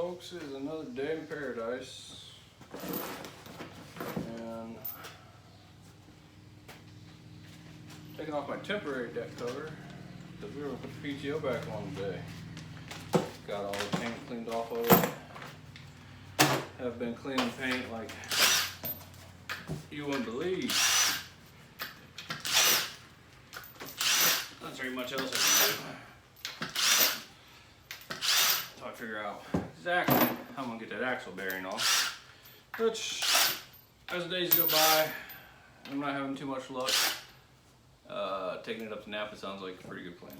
folks, it is another day in paradise, and taking off my temporary deck cover because we were going to put the PTO back on today. Got all the paint cleaned off of it. Have been cleaning paint like you wouldn't believe. Not very much else I can do. So I figure out exactly how I'm gonna get that axle bearing off. Which, as the days go by, I'm not having too much luck. Taking it up to Napa sounds like a pretty good plan.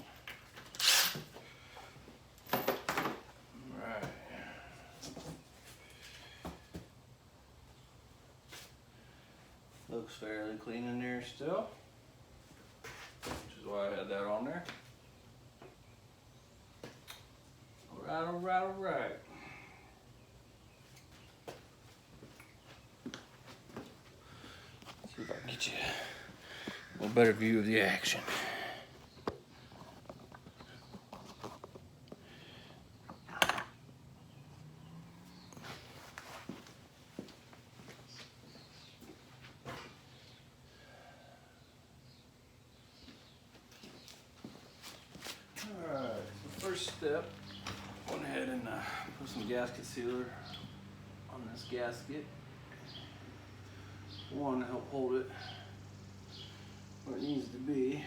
Alright. Looks fairly clean in there still, which is why I had that on there. Alright. See if I can get you a little better view of the action. Alright, so first step, went ahead and put some gasket sealer on this gasket. One, to help hold it where it needs to be,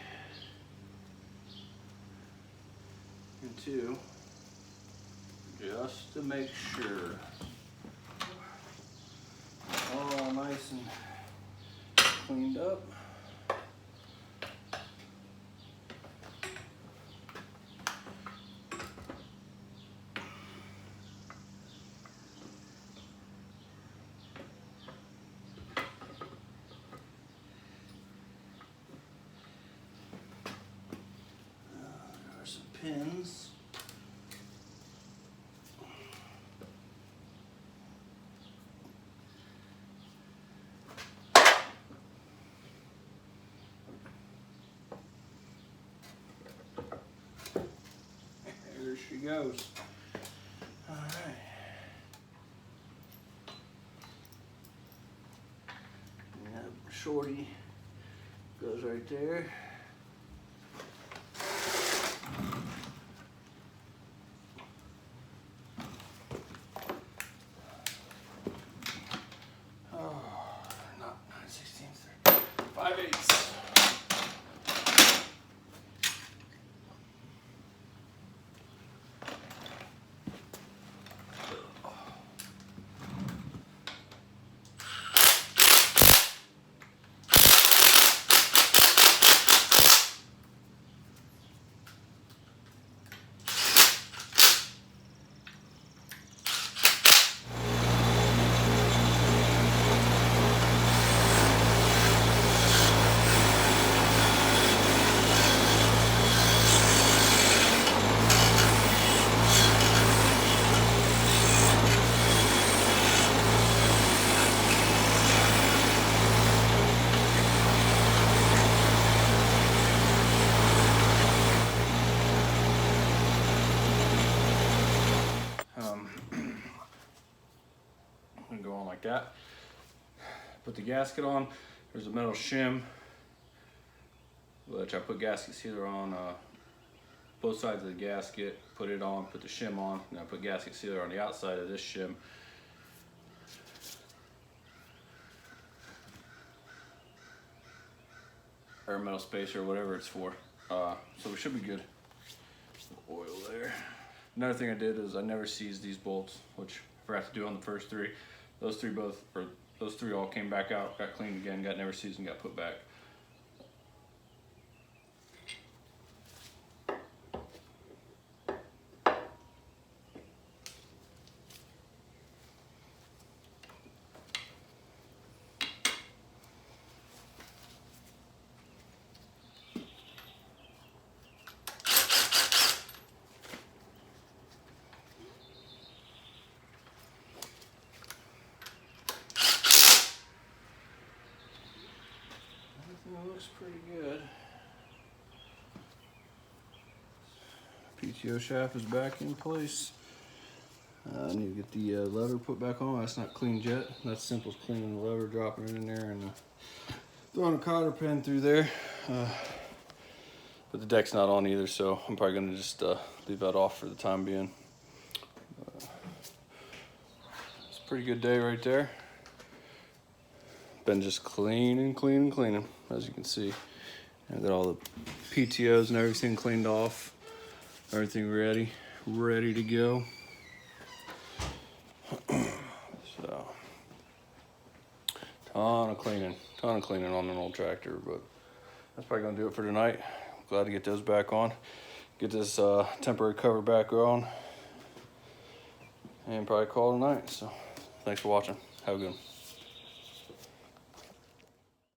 and two, just to make sure all nice and cleaned up. Pins. There she goes. All right. And that shorty goes right there. Go on like that. Put the gasket on. There's a metal shim, which I put gasket sealer on both sides of the gasket. Put it on, put the shim on, and I put gasket sealer on the outside of this shim. Or metal spacer, or whatever it's for. So we should be good. Oil there. Another thing I did is I never seized these bolts, which I forgot to do on the first three. Those three all came back out, got cleaned again, got never seized and got put back. Looks pretty good. PTO shaft is back in place. I need to get the lever put back on. That's not cleaned yet. That's simple as cleaning the lever, dropping it in there, and throwing a cotter pin through there. But the deck's not on either, so I'm probably gonna just leave that off for the time being. It's a pretty good day right there. Been just cleaning, as you can see. I got all the PTOs and everything cleaned off. Everything ready to go. So, ton of cleaning on an old tractor, but that's probably gonna do it for tonight. Glad to get those back on. Get this temporary cover back on, and probably call it a night. So, thanks for watching. Have a good one.